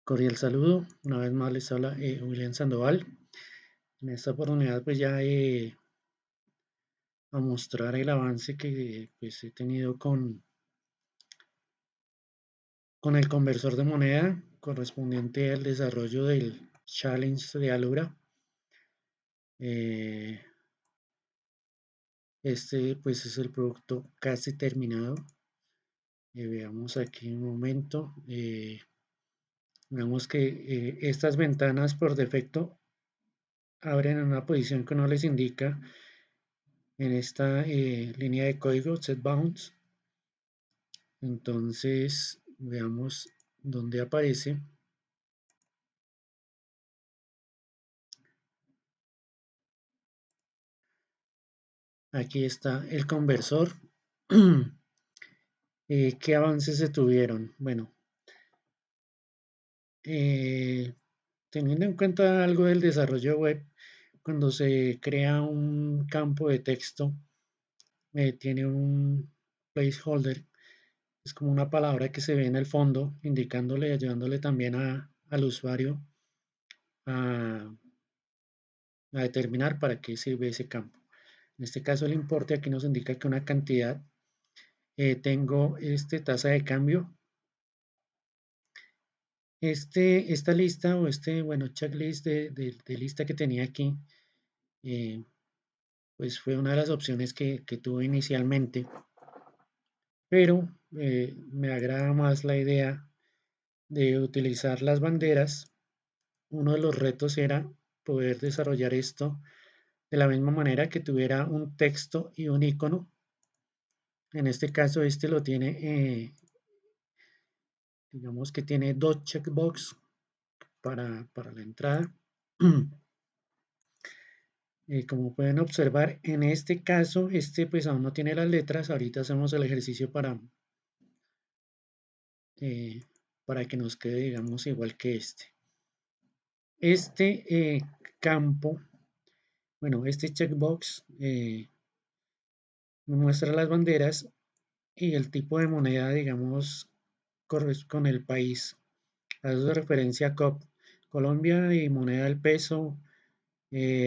Cordial saludo, una vez más les habla William Sandoval. En esta oportunidad pues ya a mostrar el avance que pues he tenido con el conversor de moneda correspondiente al desarrollo del challenge de Alura. Eh, este pues es el producto casi terminado. Veamos aquí un momento. Veamos que estas ventanas por defecto abren en una posición que no les indica en esta línea de código set bounds. Entonces veamos dónde aparece. Aquí está el conversor. ¿Qué avances se tuvieron? Bueno, eh, teniendo en cuenta algo del desarrollo web, cuando se crea un campo de texto, tiene un placeholder. Es como una palabra que se ve en el fondo, indicándole y ayudándole también al usuario a, a determinar para qué sirve ese campo. En este caso el importe aquí nos indica que una cantidad, tengo tasa de cambio. Esta lista o bueno, checklist de lista que tenía aquí, eh, pues fue una de las opciones que tuve inicialmente, pero me agrada más la idea de utilizar las banderas. Uno de los retos era poder desarrollar esto de la misma manera que tuviera un texto y un icono. En este caso, este lo tiene, digamos que tiene dos checkbox para la entrada. Como pueden observar, en este caso, pues aún no tiene las letras. Ahorita hacemos el ejercicio eh, para que nos quede, digamos, igual que este. Este campo, bueno, este checkbox me muestra las banderas y el tipo de moneda, digamos, con el país. Hace referencia a Colombia y moneda del peso.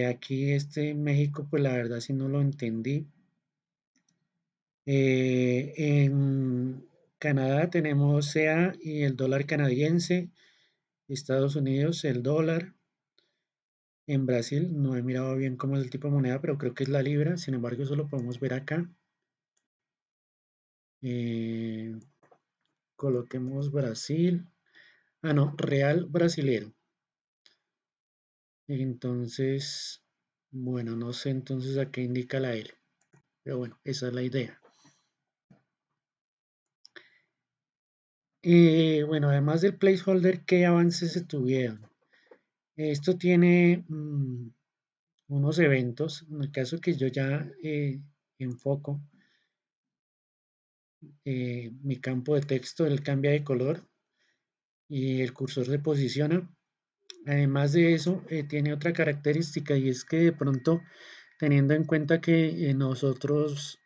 Aquí México, pues la verdad sí no lo entendí. En Canadá tenemos CA y el dólar canadiense. Estados Unidos el dólar. En Brasil no he mirado bien cómo es el tipo de moneda, pero creo que es la libra. Sin embargo, eso lo podemos ver acá. Eh, Coloquemos Brasil. Ah, no, real brasilero. Entonces, bueno, no sé entonces a qué indica la L. Pero bueno, esa es la idea. Bueno, además del placeholder, ¿qué avances se tuvieron? Esto tiene unos eventos. En el caso que yo ya enfoco mi campo de texto, él cambia de color y el cursor se posiciona. Además de eso, tiene otra característica y es que de pronto, teniendo en cuenta que nosotros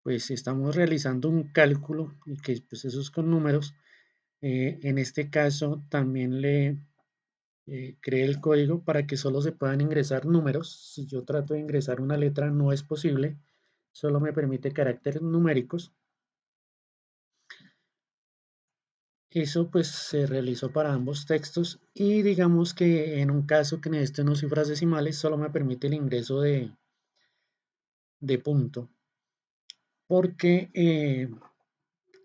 pues estamos realizando un cálculo y que pues eso es con números, en este caso también le creé el código para que solo se puedan ingresar números. Si yo trato de ingresar una letra no es posible, solo me permite caracteres numéricos. Eso pues se realizó para ambos textos y digamos que en un caso que necesite unas cifras decimales solo me permite el ingreso de punto porque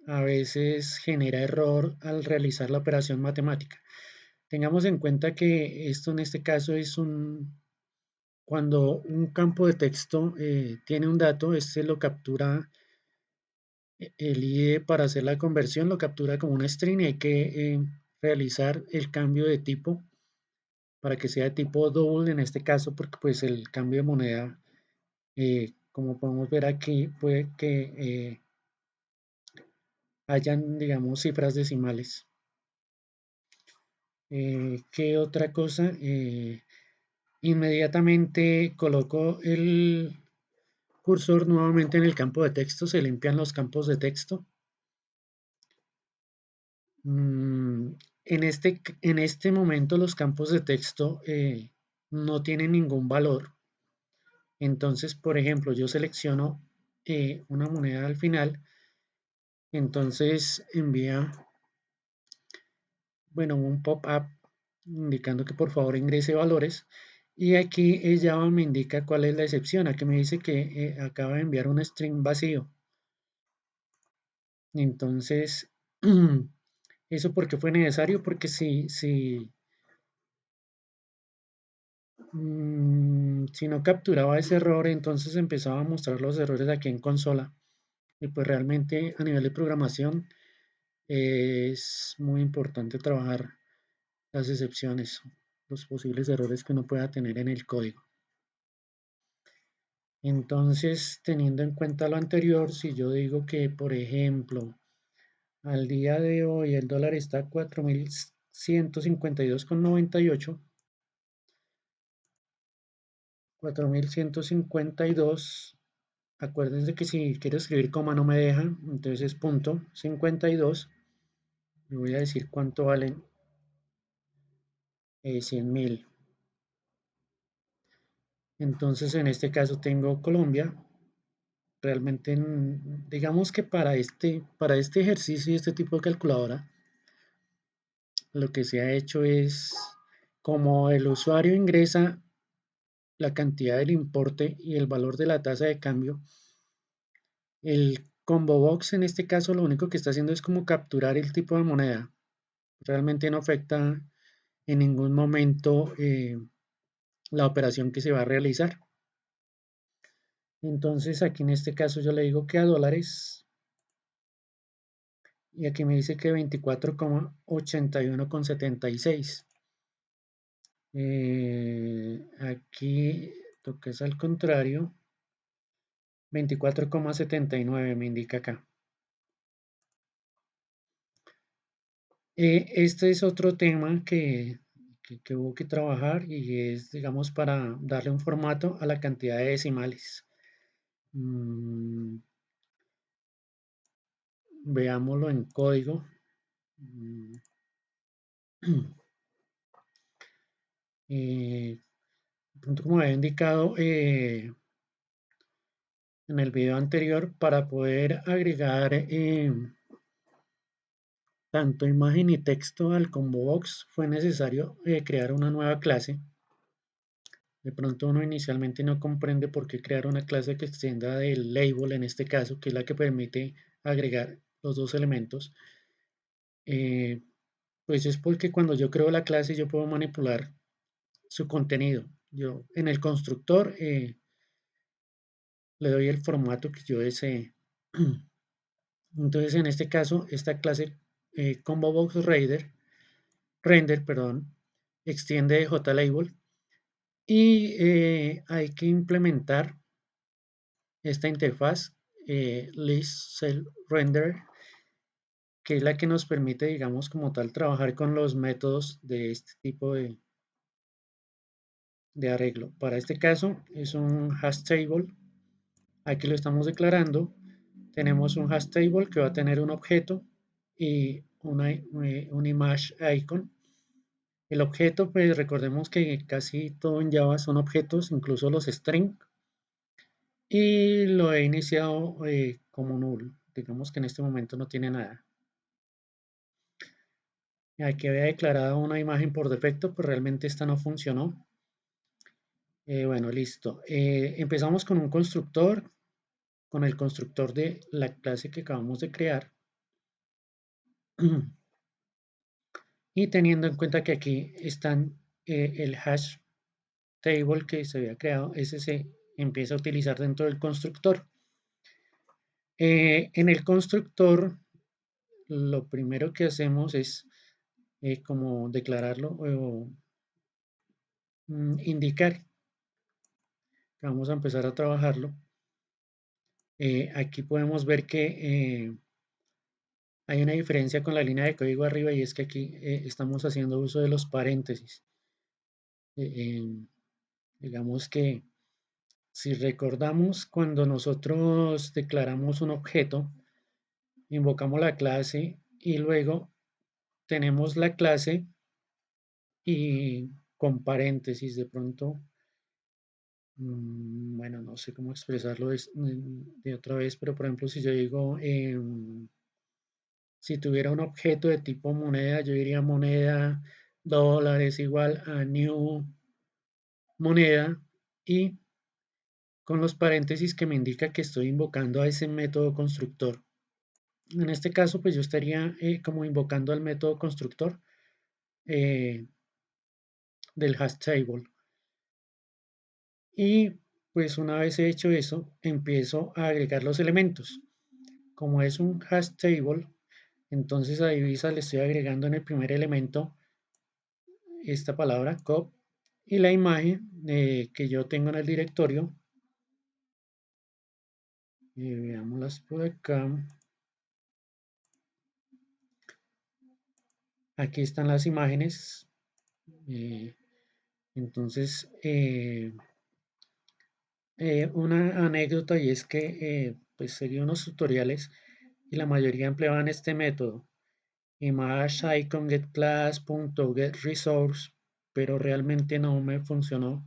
a veces genera error al realizar la operación matemática. Tengamos en cuenta que esto en este caso es cuando un campo de texto tiene un dato, este lo captura el IDE para hacer la conversión, lo captura como una string y hay que realizar el cambio de tipo para que sea de tipo double en este caso, porque pues el cambio de moneda, como podemos ver aquí, puede que hayan, digamos, cifras decimales. ¿Qué otra cosa? Inmediatamente coloco el cursor nuevamente en el campo de texto, se limpian los campos de texto. En este momento los campos de texto no tienen ningún valor. Entonces, por ejemplo, yo selecciono una moneda al final, entonces envía, bueno, un pop-up indicando que por favor ingrese valores. Y aquí Java me indica cuál es la excepción. Aquí me dice que acaba de enviar un string vacío. Entonces, ¿eso por qué fue necesario? Porque si no capturaba ese error, entonces empezaba a mostrar los errores aquí en consola. Y pues realmente a nivel de programación es muy importante trabajar las excepciones, los posibles errores que uno pueda tener en el código. Entonces, teniendo en cuenta lo anterior, si yo digo que, por ejemplo, al día de hoy el dólar está a 4.152,98, 4.152, acuérdense que si quiero escribir coma no me deja, entonces es punto 52, y voy a decir cuánto valen 100.000. Entonces, en este caso tengo Colombia. Realmente, digamos que para este ejercicio y este tipo de calculadora, lo que se ha hecho es, como el usuario ingresa la cantidad del importe y el valor de la tasa de cambio, el combo box en este caso lo único que está haciendo es como capturar el tipo de moneda. Realmente no afecta en ningún momento la operación que se va a realizar. Entonces aquí en este caso yo le digo que a dólares y aquí me dice que 24,81,76. Aquí toca es al contrario, 24,79 me indica acá. Este es otro tema que hubo que trabajar y es, digamos, para darle un formato a la cantidad de decimales. Mm, Veámoslo en código. Mm, pronto, como había indicado en el video anterior, para poder agregar tanto imagen y texto al combo box fue necesario crear una nueva clase. De pronto uno inicialmente no comprende por qué crear una clase que extienda del label en este caso, que es la que permite agregar los dos elementos. Eh, pues es porque cuando yo creo la clase yo puedo manipular su contenido. Yo en el constructor le doy el formato que yo desee. Entonces en este caso esta clase combo box render, perdón, extiende JLabel y hay que implementar esta interfaz list cell render, que es la que nos permite, digamos, como tal, trabajar con los métodos de este tipo de arreglo. Para este caso es un hash table. Aquí lo estamos declarando. Tenemos un hash table que va a tener un objeto y un image icon. El objeto, pues recordemos que casi todo en Java son objetos, incluso los string, y lo he iniciado como null. Digamos que en este momento no tiene nada. Aquí había declarado una imagen por defecto, pues realmente esta no funcionó. Bueno, listo. Empezamos con un constructor, con el constructor de la clase que acabamos de crear. Y teniendo en cuenta que aquí están el hash table que se había creado, ese se empieza a utilizar dentro del constructor. En el constructor, lo primero que hacemos es como declararlo o indicar que vamos a empezar a trabajarlo. Aquí podemos ver que hay una diferencia con la línea de código arriba y es que aquí estamos haciendo uso de los paréntesis. Digamos que si recordamos cuando nosotros declaramos un objeto, invocamos la clase y luego tenemos la clase y con paréntesis de pronto, bueno, no sé cómo expresarlo de otra vez, pero por ejemplo, si yo digo, si tuviera un objeto de tipo moneda, yo diría moneda dólares igual a new moneda y con los paréntesis que me indica que estoy invocando a ese método constructor. En este caso, pues yo estaría como invocando al método constructor eh, del hash table. Y pues una vez he hecho eso, empiezo a agregar los elementos. Como es un hash table, entonces a divisa le estoy agregando en el primer elemento esta palabra cop y la imagen que yo tengo en el directorio. Veámoslas por acá. Aquí están las imágenes. eh, entonces, una anécdota y es que pues seguí unos tutoriales y la mayoría empleaban este método image icon get class punto get resource, pero realmente no me funcionó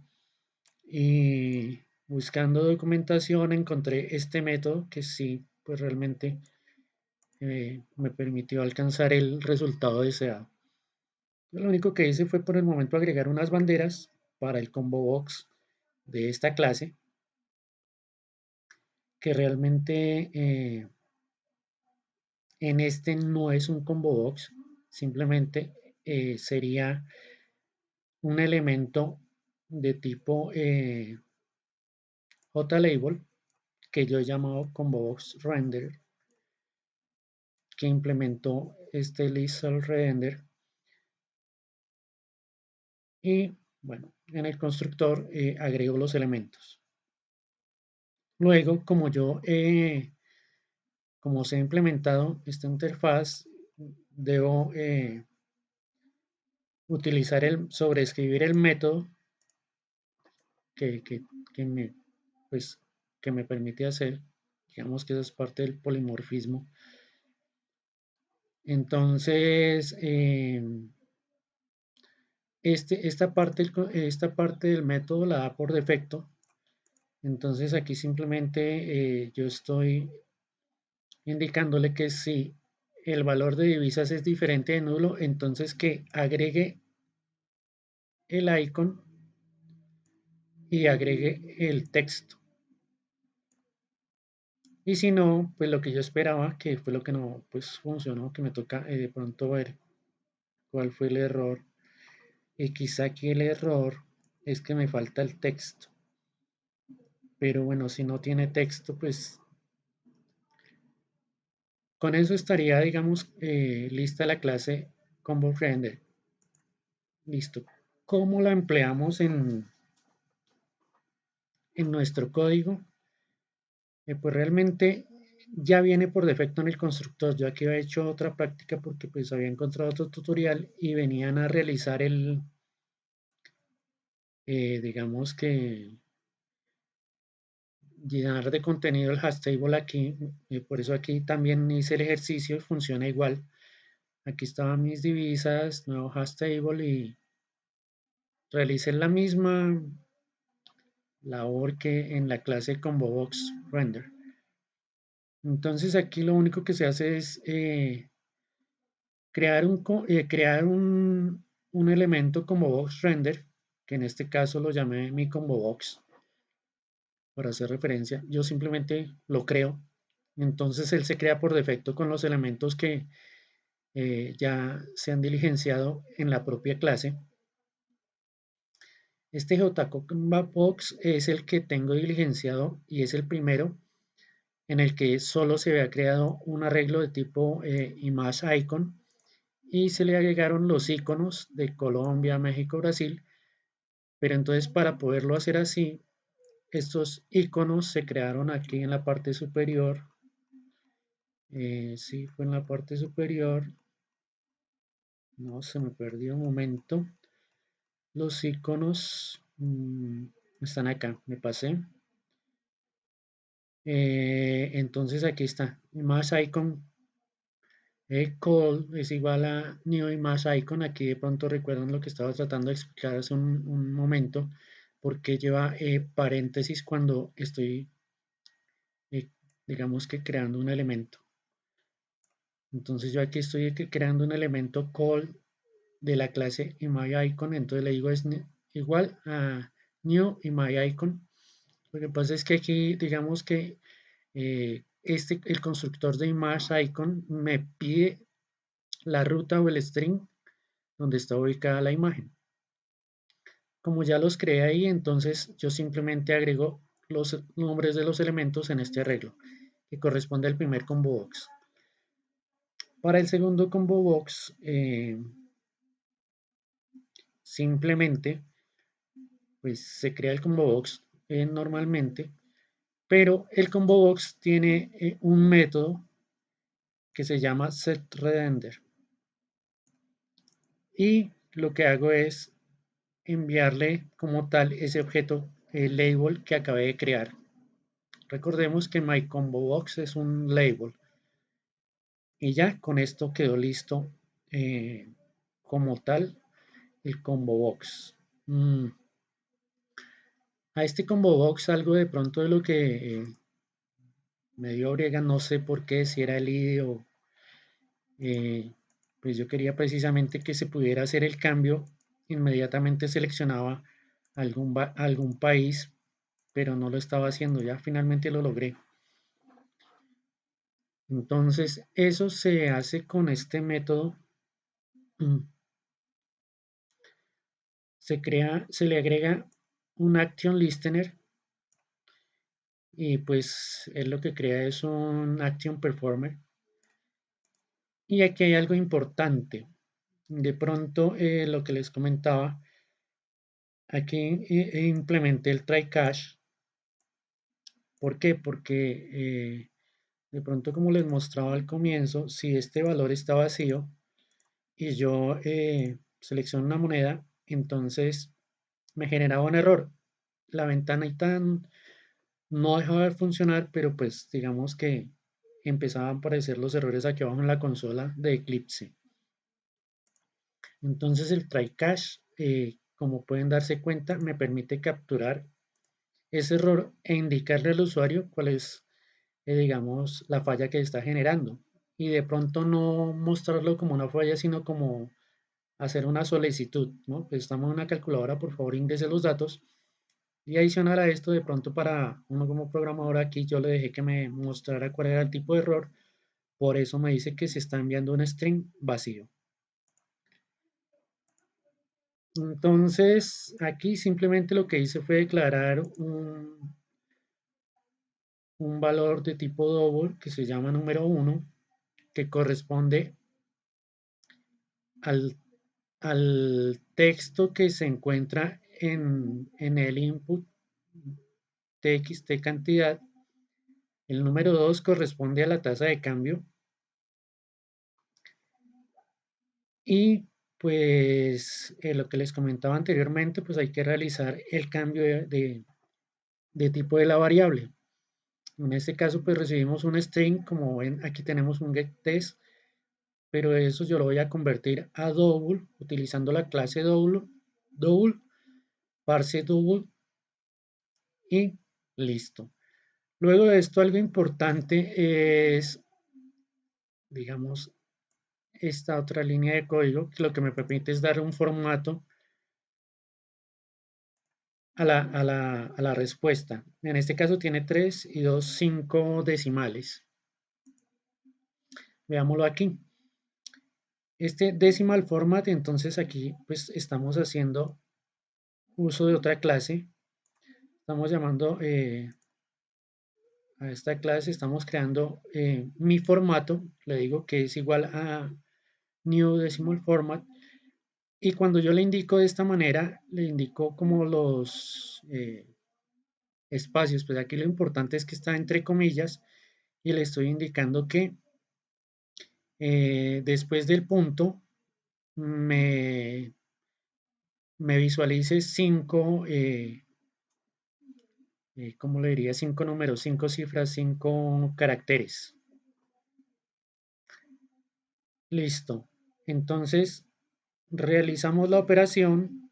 y buscando documentación encontré este método que sí pues realmente me permitió alcanzar el resultado deseado. Lo único que hice fue por el momento agregar unas banderas para el combo box de esta clase que realmente en este no es un combo box, simplemente sería un elemento de tipo JLabel que yo he llamado combo box render que implementó este listen render y bueno, en el constructor agrego los elementos. Luego, como se ha implementado esta interfaz, debo utilizar sobreescribir el método que, que, que me, pues, que me permite hacer. Digamos que eso es parte del polimorfismo. Entonces, esta parte del método la da por defecto. Entonces aquí simplemente yo estoy indicándole que si el valor de divisas es diferente de nulo, entonces que agregue el icon y agregue el texto. Y si no, pues lo que yo esperaba, que fue lo que no pues funcionó, que me toca de pronto ver cuál fue el error. Y quizá aquí el error es que me falta el texto. Pero bueno, si no tiene texto, pues con eso estaría, digamos, lista la clase Combo Render. Listo. ¿Cómo la empleamos en nuestro código? Pues realmente ya viene por defecto en el constructor. Yo aquí había hecho otra práctica porque pues había encontrado otro tutorial y venían a realizar digamos que llenar de contenido el hash table aquí. Por eso aquí también hice el ejercicio y funciona igual. Aquí estaban mis divisas, nuevo hash table y realicé la misma labor que en la clase ComboBox Render. Entonces aquí lo único que se hace es crear un elemento como box render, que en este caso lo llamé mi combo box, para hacer referencia. Yo simplemente lo creo. Entonces él se crea por defecto con los elementos que ya se han diligenciado en la propia clase. Este JComboBox es el que tengo diligenciado y es el primero en el que solo se había creado un arreglo de tipo image icon y se le agregaron los iconos de Colombia, México, Brasil, pero entonces para poderlo hacer así, estos iconos se crearon aquí en la parte superior, sí, fue en la parte superior, no, se me perdió un momento, los iconos están acá, me pasé, entonces aquí está, más icon Call es igual a new image icon. Aquí de pronto recuerdan lo que estaba tratando de explicar hace un momento, porque lleva paréntesis cuando estoy, eh, digamos que creando un elemento. Entonces yo aquí estoy creando un elemento call de la clase ImageIcon, entonces le digo es igual a new ImageIcon. Lo que pasa es que aquí digamos que el constructor de ImageIcon me pide la ruta o el string donde está ubicada la imagen. Como ya los creé ahí, entonces yo simplemente agrego los nombres de los elementos en este arreglo, que corresponde al primer combo box. Para el segundo combo box, simplemente pues se crea el combo box normalmente, pero el combo box tiene un método que se llama setRender, y lo que hago es enviarle como tal ese objeto, el label que acabé de crear. Recordemos que my combo box es un label, y ya con esto quedó listo como tal el combo box. A este combo box algo de pronto de lo que me dio briega, no sé por qué, si era el IDE o pues yo quería precisamente que se pudiera hacer el cambio. Inmediatamente seleccionaba algún país, pero no lo estaba haciendo, ya finalmente lo logré. Entonces eso se hace con este método. Se le agrega un action listener, y pues es lo que crea es un action performer. Y aquí hay algo importante. De pronto, lo que les comentaba, aquí implementé el try catch. ¿Por qué? Porque de pronto, como les mostraba al comienzo, si este valor está vacío y yo selecciono una moneda, entonces me generaba un error. La ventana no dejaba de funcionar, pero pues digamos que empezaban a aparecer los errores aquí abajo en la consola de Eclipse. Entonces el try catch, como pueden darse cuenta, me permite capturar ese error e indicarle al usuario cuál es, digamos, la falla que está generando. Y de pronto no mostrarlo como una falla, sino como hacer una solicitud, ¿no? Pues estamos en una calculadora, por favor ingrese los datos. Y adicional a esto, de pronto para uno como programador, aquí yo le dejé que me mostrara cuál era el tipo de error. Por eso me dice que se está enviando un string vacío. Entonces, aquí simplemente lo que hice fue declarar un valor de tipo double que se llama número 1, que corresponde al, al texto que se encuentra en el input txt cantidad. El número 2 corresponde a la tasa de cambio, y pues lo que les comentaba anteriormente, pues hay que realizar el cambio de tipo de la variable. En este caso, pues recibimos un string, como ven, aquí tenemos un getTest, pero eso yo lo voy a convertir a double utilizando la clase double, parse double, y listo. Luego de esto, algo importante es, digamos, esta otra línea de código, que lo que me permite es dar un formato a la respuesta. En este caso tiene 3 y 2, 5 decimales. Veámoslo aquí. Este decimal format, entonces aquí pues estamos haciendo uso de otra clase. Estamos llamando a esta clase, estamos creando mi formato. Le digo que es igual a new decimal format. Y cuando yo le indico de esta manera, le indico como los espacios. Pues aquí lo importante es que está entre comillas, y le estoy indicando que después del punto me, me visualice 5, ¿cómo le diría? 5 números, 5 cifras, 5 caracteres. Listo. Entonces, realizamos la operación,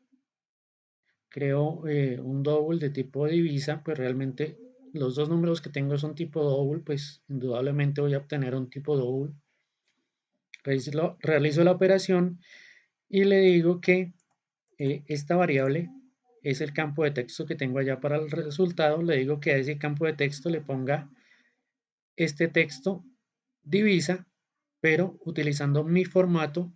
creo un double de tipo divisa, pues realmente los dos números que tengo son tipo double, pues indudablemente voy a obtener un tipo double. Realizo la operación y le digo que esta variable es el campo de texto que tengo allá para el resultado. Le digo que a ese campo de texto le ponga este texto divisa, pero utilizando mi formato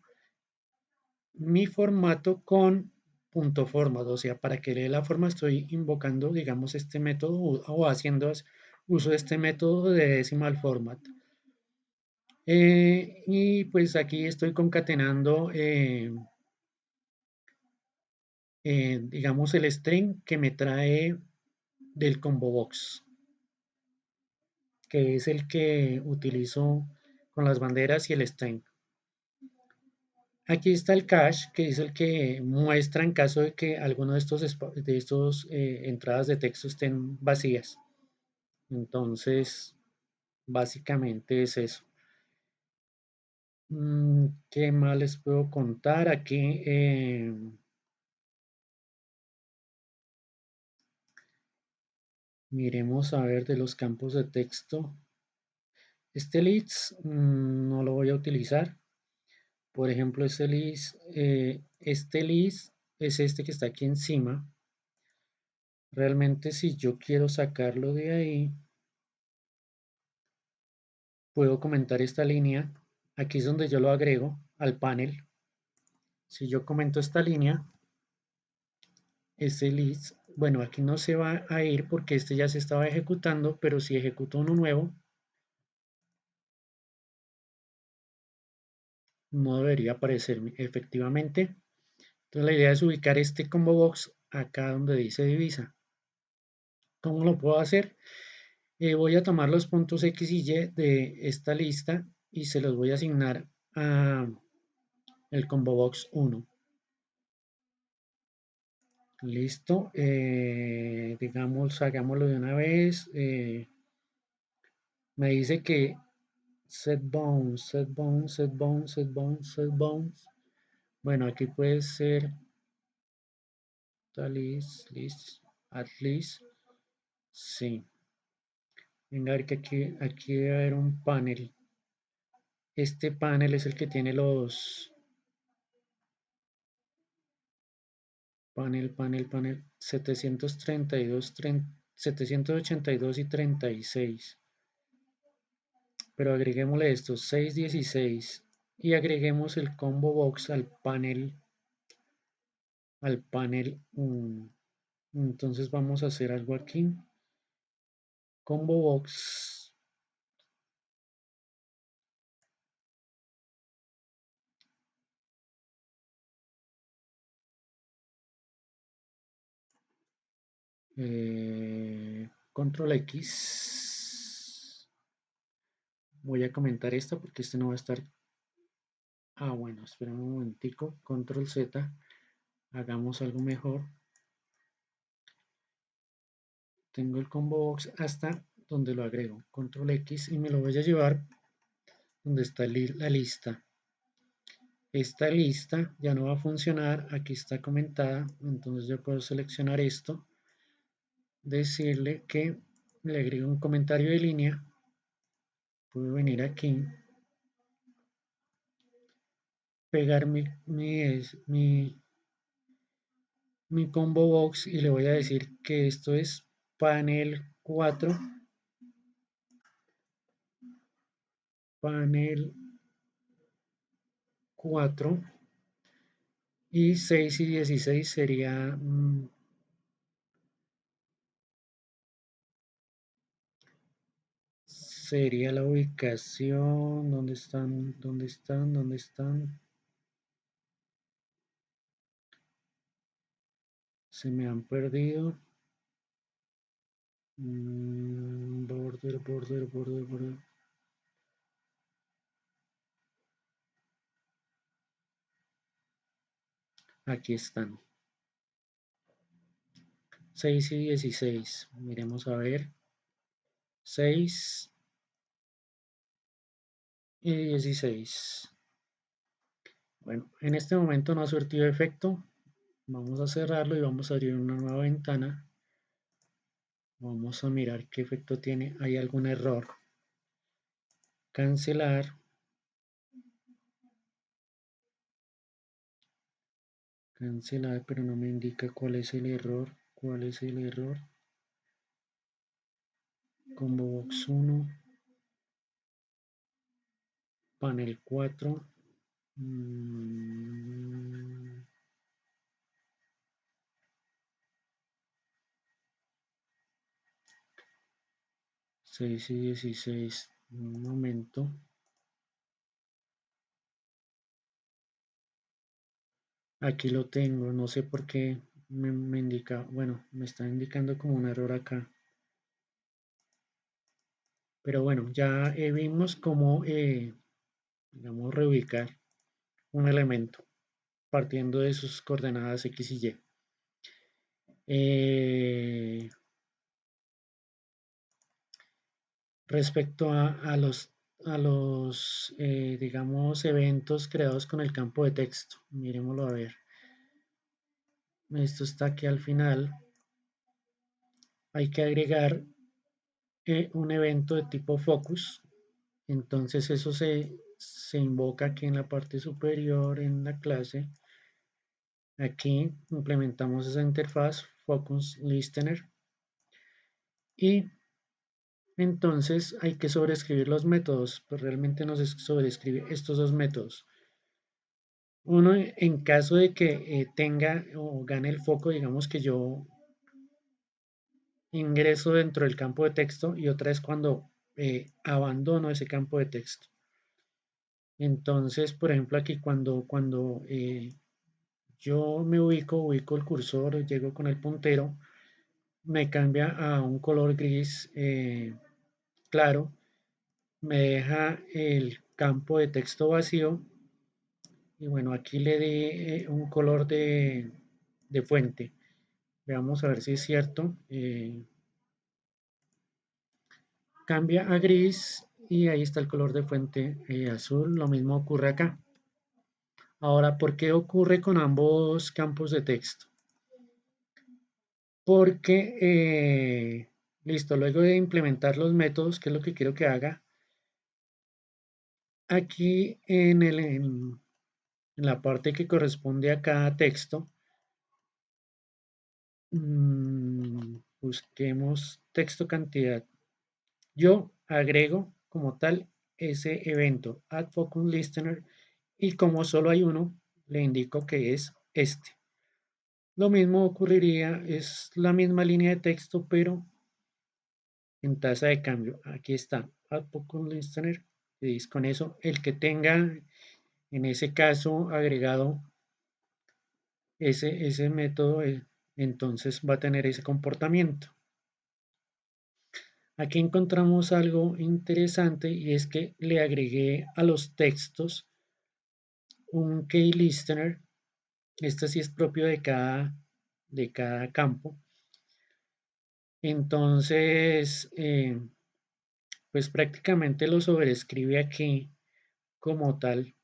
con punto format. O sea, para que lee la forma estoy invocando, digamos, este método o haciendo uso de este método de decimal format. Y pues aquí estoy concatenando, digamos, el string que me trae del combo box, que es el que utilizo con las banderas y el string. Aquí está el cache, que es el que muestra en caso de que alguno de estos entradas de texto estén vacías. Entonces, básicamente es eso. ¿Qué más les puedo contar? Aquí miremos a ver de los campos de texto. Este list no lo voy a utilizar. Por ejemplo, este list es este que está aquí encima. Realmente si yo quiero sacarlo de ahí, puedo comentar esta línea. Aquí es donde yo lo agrego al panel. Si yo comento esta línea, este list, bueno, aquí no se va a ir porque este ya se estaba ejecutando, pero si ejecuto uno nuevo, no debería aparecer efectivamente. Entonces la idea es ubicar este combo box acá donde dice divisa. ¿Cómo lo puedo hacer? Voy a tomar los puntos X y Y de esta lista y se los voy a asignar a el combo box 1. Listo. Digamos, hagámoslo de una vez. Me dice que set bounds, set bounds, set bounds, set bounds, set bounds. Bueno, aquí puede ser list, list, at least. Sí. Venga, a ver que aquí debe haber un panel. Este panel es el que tiene los panel 732, 782 y 36. Pero agreguémosle estos 6, 16 y agreguemos el combo box al panel 1. Entonces vamos a hacer algo aquí. Combo box. Control X. Voy a comentar esto porque este no va a estar. Bueno, espera un momentico. Control Z. Hagamos algo mejor. Tengo el combo box hasta donde lo agrego. Control X y me lo voy a llevar donde está la lista. Esta lista ya no va a funcionar. Aquí está comentada. Entonces yo puedo seleccionar esto. Decirle que le agrego un comentario de línea. Puedo venir aquí. Pegar mi combo box y le voy a decir que esto es panel 4, panel 4 y 6 y 16 sería la ubicación. ¿Dónde están? ¿Dónde están? ¿Dónde están? Se me han perdido. Border. Aquí están. 6 y 16. Miremos a ver. 6 y 16. Bueno, en este momento no ha surtido efecto. Vamos a cerrarlo y vamos a abrir una nueva ventana. Vamos a mirar qué efecto tiene. ¿Hay algún error? Cancelar. Cancelar, pero no me indica cuál es el error. ¿Cuál es el error? Combo box 1. Panel 4. 6 y 16. Un momento. Aquí lo tengo. No sé por qué me indica. Bueno, me está indicando como un error acá. Pero bueno, ya vimos cómo, digamos, reubicar un elemento partiendo de sus coordenadas X y Y. Eh, Respecto a los digamos, eventos creados con el campo de texto, miremoslo a ver. Esto está aquí al final. Hay que agregar un evento de tipo focus. Entonces eso se invoca aquí en la parte superior en la clase. Aquí implementamos esa interfaz Focus Listener y entonces hay que sobreescribir los métodos, pues realmente nos sobreescribe estos dos métodos. Uno, en caso de que tenga o gane el foco, digamos que yo ingreso dentro del campo de texto y otra es cuando abandono ese campo de texto. Entonces, por ejemplo, aquí cuando yo me ubico el cursor, llego con el puntero, me cambia a un color gris claro, me deja el campo de texto vacío y bueno, aquí le di un color de fuente. Veamos a ver si es cierto. Cambia a gris y ahí está el color de fuente azul. Lo mismo ocurre acá. Ahora, ¿por qué ocurre con ambos campos de texto? Porque, listo, luego de implementar los métodos, que es lo que quiero que haga, aquí en la parte que corresponde a cada texto, busquemos texto cantidad. Yo agrego como tal ese evento, add focus listener, y como solo hay uno, le indico que es este. Lo mismo ocurriría, es la misma línea de texto, pero en tasa de cambio. Aquí está, add focus listener, y con eso el que tenga en ese caso agregado ese método, entonces va a tener ese comportamiento. Aquí encontramos algo interesante y es que le agregué a los textos un key listener. Este sí es propio de cada campo. Entonces, pues prácticamente lo sobrescribe aquí como tal.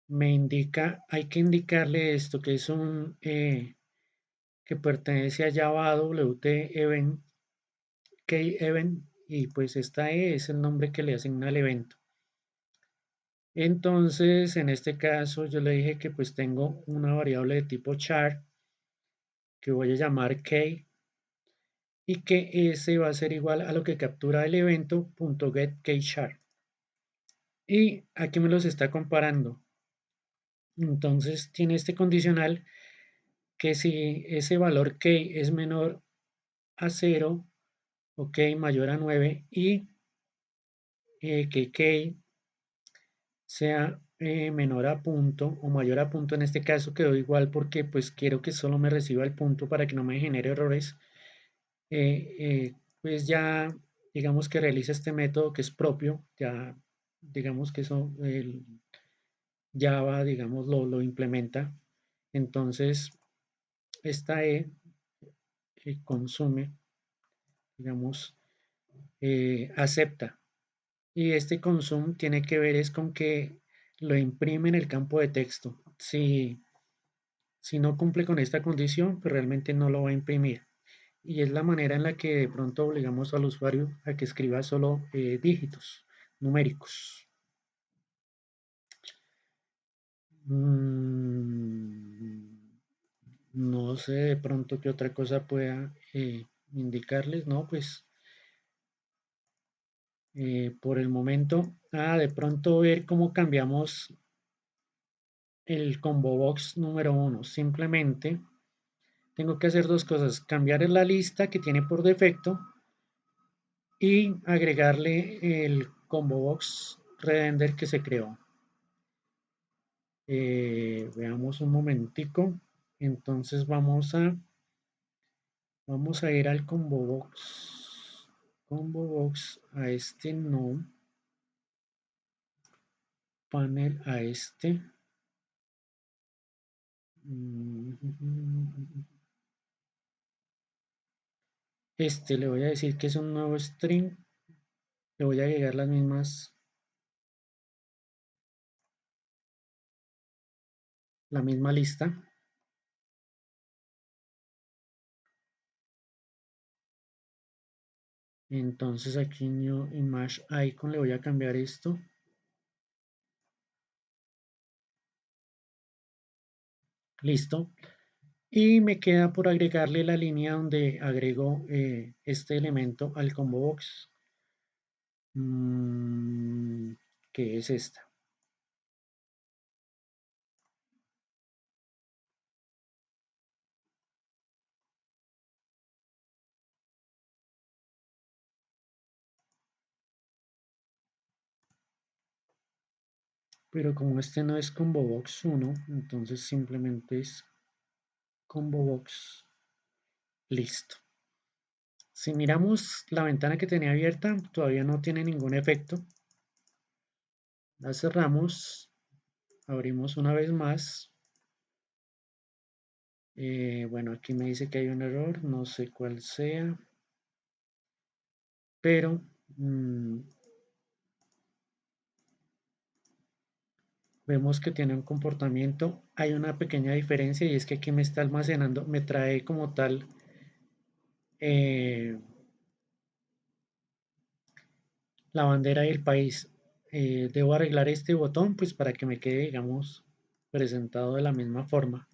Me indica, hay que indicarle esto, que es un que pertenece a Java WT Event, Key Event, y pues esta es el nombre que le asigna al evento. Entonces, en este caso, yo le dije que pues tengo una variable de tipo char que voy a llamar key y que ese va a ser igual a lo que captura el evento .getKeyChar. Y aquí me los está comparando. Entonces tiene este condicional que si ese valor key es menor a 0 o key mayor a 9 y que key sea menor a punto o mayor a punto, en este caso quedó igual porque pues quiero que solo me reciba el punto para que no me genere errores, pues ya digamos que realiza este método que es propio, ya digamos que eso el Java digamos lo implementa, entonces esta consume, digamos, acepta. Y este consume tiene que ver es con que lo imprime en el campo de texto. Si no cumple con esta condición, pues realmente no lo va a imprimir. Y es la manera en la que de pronto obligamos al usuario a que escriba solo dígitos numéricos. Mm, no sé de pronto qué otra cosa pueda indicarles, ¿no? Pues por el momento, de pronto ver cómo cambiamos el combo box número uno. Simplemente tengo que hacer dos cosas, cambiar la lista que tiene por defecto y agregarle el combo box render que se creó. Veamos un momentico. Entonces vamos a ir al combo box. Combo box a este no. Panel a este. Este le voy a decir que es un nuevo string. Le voy a agregar la misma lista. Entonces aquí New Image Icon le voy a cambiar esto. Listo. Y me queda por agregarle la línea donde agrego este elemento al combo box. Que es esta. Pero como este no es combo box 1, entonces simplemente es combo box. Listo. Si miramos la ventana que tenía abierta, todavía no tiene ningún efecto. La cerramos, abrimos una vez más. Bueno, aquí me dice que hay un error, no sé cuál sea, pero vemos que tiene un comportamiento. Hay una pequeña diferencia y es que aquí me está almacenando, me trae como tal eh, la bandera del país. Debo arreglar este botón pues para que me quede, digamos, presentado de la misma forma.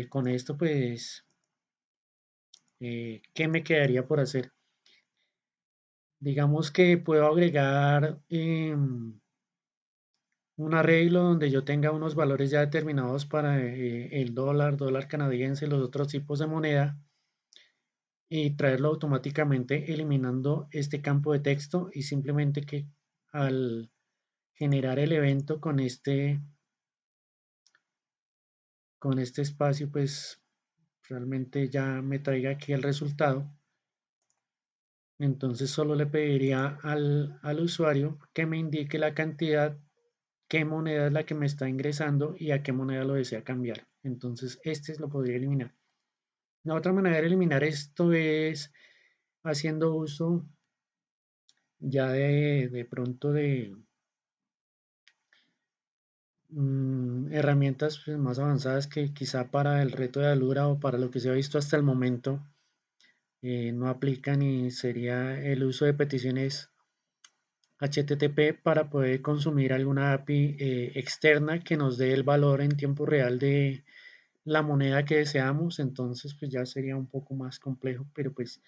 Con esto pues, ¿qué me quedaría por hacer? Digamos que puedo agregar un arreglo donde yo tenga unos valores ya determinados para el dólar, dólar canadiense, los otros tipos de moneda y traerlo automáticamente eliminando este campo de texto y simplemente que al generar el evento con este espacio pues realmente ya me traiga aquí el resultado. Entonces solo le pediría al usuario que me indique la cantidad, qué moneda es la que me está ingresando y a qué moneda lo desea cambiar. Entonces este lo podría eliminar. La otra manera de eliminar esto es haciendo uso ya de pronto de herramientas pues, más avanzadas que quizá para el reto de Alura o para lo que se ha visto hasta el momento no aplican y sería el uso de peticiones HTTP para poder consumir alguna API externa que nos dé el valor en tiempo real de la moneda que deseamos. Entonces pues ya sería un poco más complejo, pero pues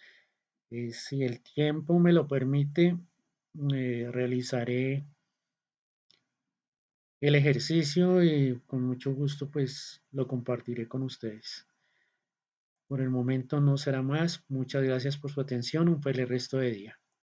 si el tiempo me lo permite, realizaré el ejercicio y con mucho gusto pues lo compartiré con ustedes. Por el momento no será más. Muchas gracias por su atención. Un feliz resto de día.